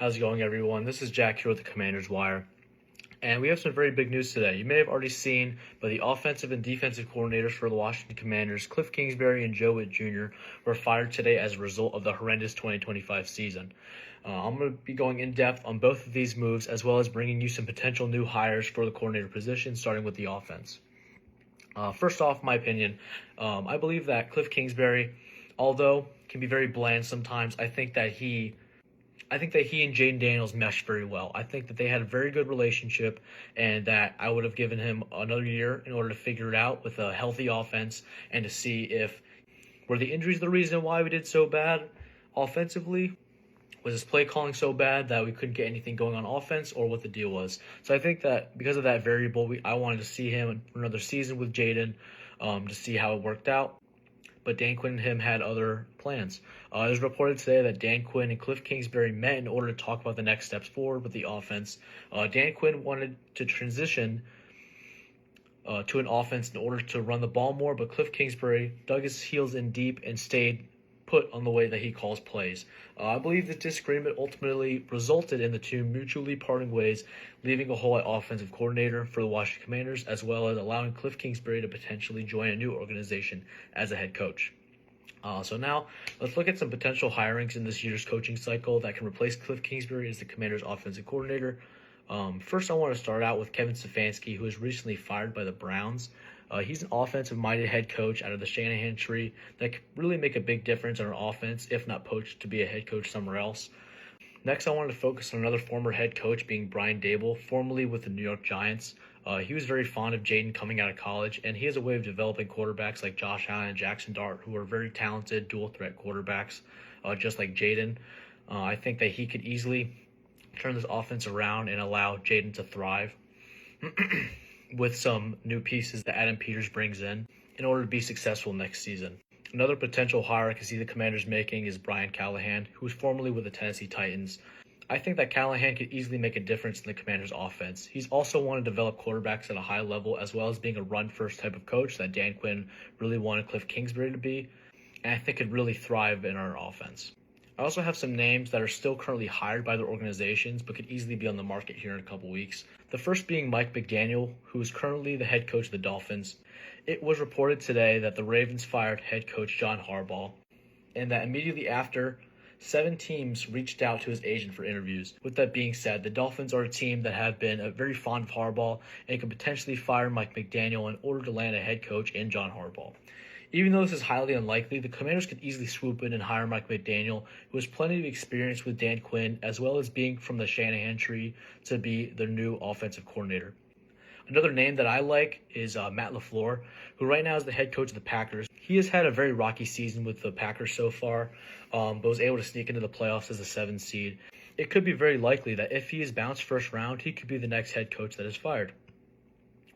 How's it going, everyone? This is Jack here with the Commanders Wire, and we have some very big news today. You may have already seen, but the offensive and defensive coordinators for the Washington Commanders, Kliff Kingsbury and Whitt Jr., were fired today as a result of the horrendous 2025 season. I'm going to be going in depth on both of these moves, as well as bringing you some potential new hires for the coordinator position, starting with the offense. First off, my opinion, I believe that Kliff Kingsbury, although can be very bland sometimes, I think that he and Jaden Daniels meshed very well. I think that they had a very good relationship, and that I would have given him another year in order to figure it out with a healthy offense and to see if were the injuries the reason why we did so bad offensively. Was his play calling so bad that we couldn't get anything going on offense, or what the deal was? So I think that because of that variable, I wanted to see him for another season with Jaden to see how it worked out. But Dan Quinn and him had other plans. It was reported today that Dan Quinn and Kliff Kingsbury met in order to talk about the next steps forward with the offense. Dan Quinn wanted to transition to an offense in order to run the ball more, but Kliff Kingsbury dug his heels in deep and stayed put on the way that he calls plays. I believe the disagreement ultimately resulted in the two mutually parting ways, leaving a hole at offensive coordinator for the Washington Commanders, as well as allowing Kliff Kingsbury to potentially join a new organization as a head coach. So now let's look at some potential hirings in this year's coaching cycle that can replace Kliff Kingsbury as the Commanders' offensive coordinator. First, I want to start out with Kevin Stefanski, who was recently fired by the Browns. He's an offensive-minded head coach out of the Shanahan tree that could really make a big difference in our offense, if not poached to be a head coach somewhere else. Next, I wanted to focus on another former head coach, being Brian Daboll, formerly with the New York Giants. He was very fond of Jaden coming out of college, and he has a way of developing quarterbacks like Josh Allen and Jackson Dart, who are very talented dual-threat quarterbacks, just like Jaden. I think that he could easily turn this offense around and allow Jaden to thrive with some new pieces that Adam Peters brings in order to be successful next season. Another potential hire I can see the Commanders making is Brian Callahan, who was formerly with the Tennessee Titans. I think that Callahan could easily make a difference in the Commanders' offense. He's also wanted to develop quarterbacks at a high level, as well as being a run-first type of coach that Dan Quinn really wanted Kliff Kingsbury to be, and I think could really thrive in our offense. I also have some names that are still currently hired by their organizations but could easily be on the market here in a couple weeks. The first being Mike McDaniel, who is currently the head coach of the Dolphins. It was reported today that the Ravens fired head coach John Harbaugh, and that immediately after, 7 teams reached out to his agent for interviews. With that being said, the Dolphins are a team that have been very fond of Harbaugh and could potentially fire Mike McDaniel in order to land a head coach in John Harbaugh. Even though this is highly unlikely, the Commanders could easily swoop in and hire Mike McDaniel, who has plenty of experience with Dan Quinn, as well as being from the Shanahan tree, to be their new offensive coordinator. Another name that I like is Matt LaFleur, who right now is the head coach of the Packers. He has had a very rocky season with the Packers so far, but was able to sneak into the playoffs as a 7th seed. It could be very likely that if he is bounced first round, he could be the next head coach that is fired.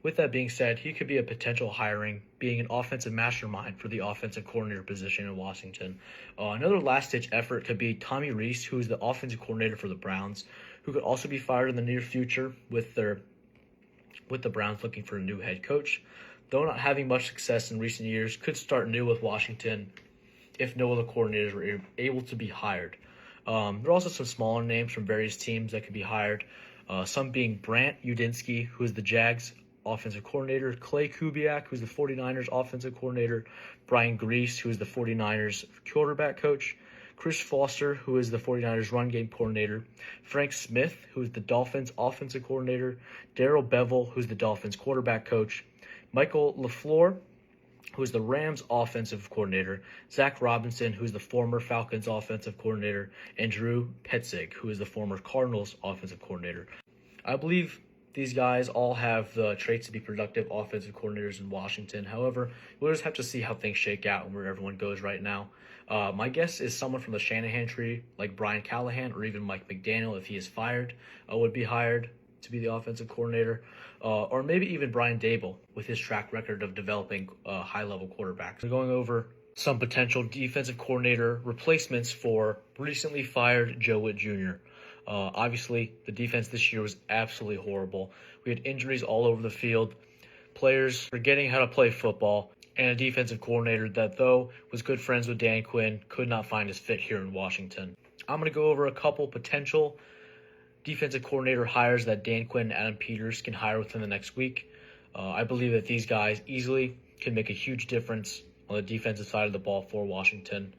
With that being said, he could be a potential hiring, being an offensive mastermind for the offensive coordinator position in Washington. Another last-ditch effort could be Tommy Rees, who is the offensive coordinator for the Browns, who could also be fired in the near future with the Browns looking for a new head coach. Though not having much success in recent years, could start new with Washington if no other coordinators were able to be hired. There are also some smaller names from various teams that could be hired, some being Brant Udinsky, who is the Jags offensive coordinator, Clay Kubiak, who's the 49ers offensive coordinator, Brian Grease, who is the 49ers quarterback coach, Chris Foster, who is the 49ers run game coordinator, Frank Smith, who is the Dolphins offensive coordinator, Darrell Bevell, who's the Dolphins quarterback coach, Michael LaFleur, who is the Rams offensive coordinator, Zach Robinson, who is the former Falcons offensive coordinator, and Drew Petzig, who is the former Cardinals offensive coordinator. I believe these guys all have the traits to be productive offensive coordinators in Washington. However, we'll just have to see how things shake out and where everyone goes right now. My guess is someone from the Shanahan tree, like Brian Callahan or even Mike McDaniel, if he is fired, would be hired to be the offensive coordinator. Or maybe even Brian Daboll, with his track record of developing high-level quarterbacks. We're going over some potential defensive coordinator replacements for recently fired Whitt Jr. Obviously, the defense this year was absolutely horrible. We had injuries all over the field, players forgetting how to play football, and a defensive coordinator that, though was good friends with Dan Quinn, could not find his fit here in Washington. I'm going to go over a couple potential defensive coordinator hires that Dan Quinn and Adam Peters can hire within the next week. I believe that these guys easily can make a huge difference on the defensive side of the ball for Washington.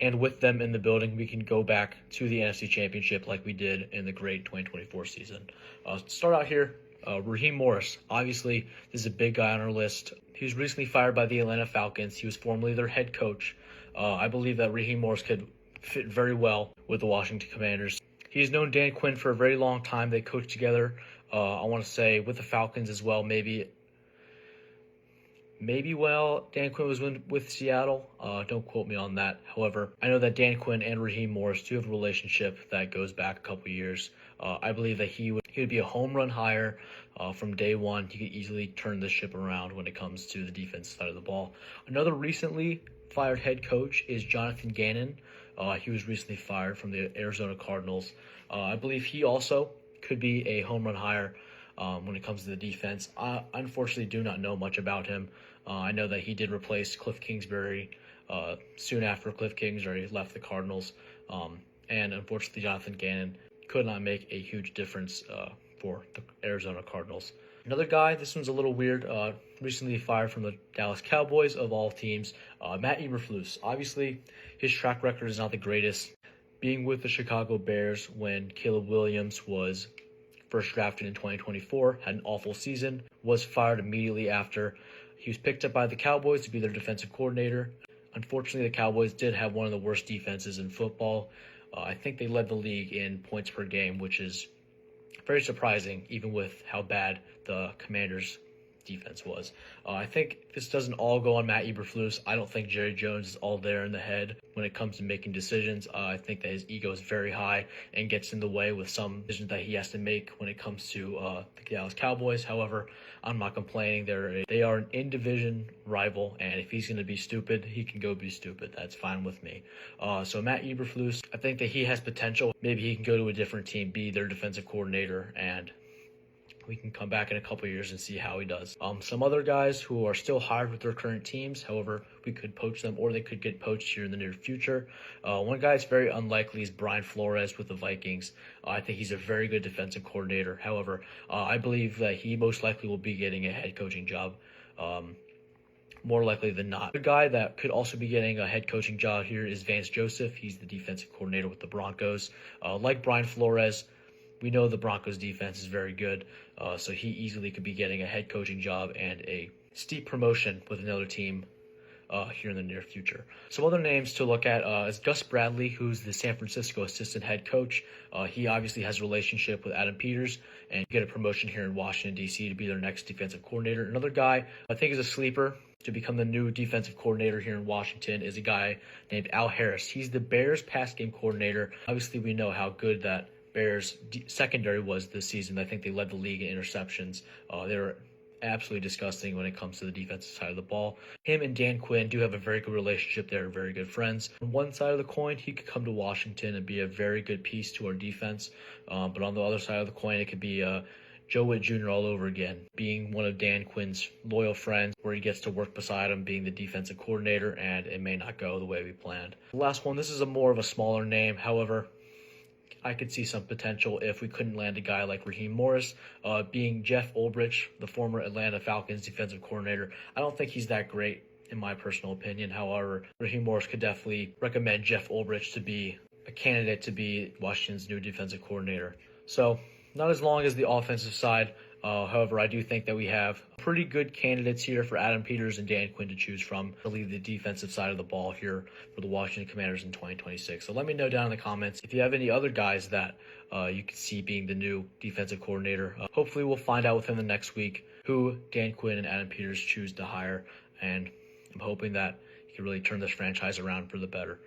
And with them in the building, we can go back to the NFC Championship like we did in the great 2024 season. Start out here, Raheem Morris. Obviously, this is a big guy on our list. He was recently fired by the Atlanta Falcons. He was formerly their head coach. I believe that Raheem Morris could fit very well with the Washington Commanders. He's known Dan Quinn for a very long time. They coached together, I want to say, with the Falcons as well. Maybe while Dan Quinn was with Seattle. Don't quote me on that. However, I know that Dan Quinn and Raheem Morris do have a relationship that goes back a couple years. I believe that he would be a home run hire from day one. He could easily turn the ship around when it comes to the defense side of the ball. Another recently fired head coach is Jonathan Gannon. He was recently fired from the Arizona Cardinals. I believe he also could be a home run hire when it comes to the defense. I unfortunately do not know much about him. I know that he did replace Kliff Kingsbury soon after Kliff Kingsbury left the Cardinals. And unfortunately, Jonathan Gannon could not make a huge difference for the Arizona Cardinals. Another guy, this one's a little weird, recently fired from the Dallas Cowboys of all teams, Matt Eberflus. Obviously, his track record is not the greatest. Being with the Chicago Bears when Caleb Williams was first drafted in 2024, had an awful season, was fired immediately after. He was picked up by the Cowboys to be their defensive coordinator. Unfortunately, the Cowboys did have one of the worst defenses in football. I think they led the league in points per game, which is very surprising, even with how bad the Commanders' defense was. I think this doesn't all go on Matt Eberflus. I don't think Jerry Jones is all there in the head when it comes to making decisions. I think that his ego is very high and gets in the way with some decisions that he has to make when it comes to the Dallas Cowboys. However, I'm not complaining. They are an in-division rival, and if he's going to be stupid, he can go be stupid. That's fine with me. So Matt Eberflus, I think that he has potential. Maybe he can go to a different team, be their defensive coordinator, and we can come back in a couple of years and see how he does. Some other guys who are still hired with their current teams, however, we could poach them or they could get poached here in the near future. One guy that's very unlikely is Brian Flores with the Vikings. I think he's a very good defensive coordinator. However, I believe that he most likely will be getting a head coaching job. More likely than not. A guy that could also be getting a head coaching job here is Vance Joseph. He's the defensive coordinator with the Broncos. Like Brian Flores, we know the Broncos defense is very good, so he easily could be getting a head coaching job and a steep promotion with another team here in the near future. Some other names to look at is Gus Bradley, who's the San Francisco assistant head coach. He obviously has a relationship with Adam Peters and get a promotion here in Washington, D.C. to be their next defensive coordinator. Another guy I think is a sleeper to become the new defensive coordinator here in Washington is a guy named Al Harris. He's the Bears pass game coordinator. Obviously, we know how good that Bears secondary was this season. I think they led the league in interceptions. They were absolutely disgusting when it comes to the defensive side of the ball. Him and Dan Quinn do have a very good relationship. They're very good friends. On one side of the coin, he could come to Washington and be a very good piece to our defense. But on the other side of the coin, it could be Joe Whitt Jr. all over again, being one of Dan Quinn's loyal friends, where he gets to work beside him, being the defensive coordinator, and it may not go the way we planned. The last one, this is more of a smaller name. However, I could see some potential if we couldn't land a guy like Raheem Morris, being Jeff Ulbrich, the former Atlanta Falcons defensive coordinator. I don't think he's that great, in my personal opinion. However, Raheem Morris could definitely recommend Jeff Ulbrich to be a candidate to be Washington's new defensive coordinator. So, not as long as the offensive side. However, I do think that we have pretty good candidates here for Adam Peters and Dan Quinn to choose from to lead the defensive side of the ball here for the Washington Commanders in 2026. So let me know down in the comments if you have any other guys that you could see being the new defensive coordinator. Hopefully we'll find out within the next week who Dan Quinn and Adam Peters choose to hire, and I'm hoping that he can really turn this franchise around for the better.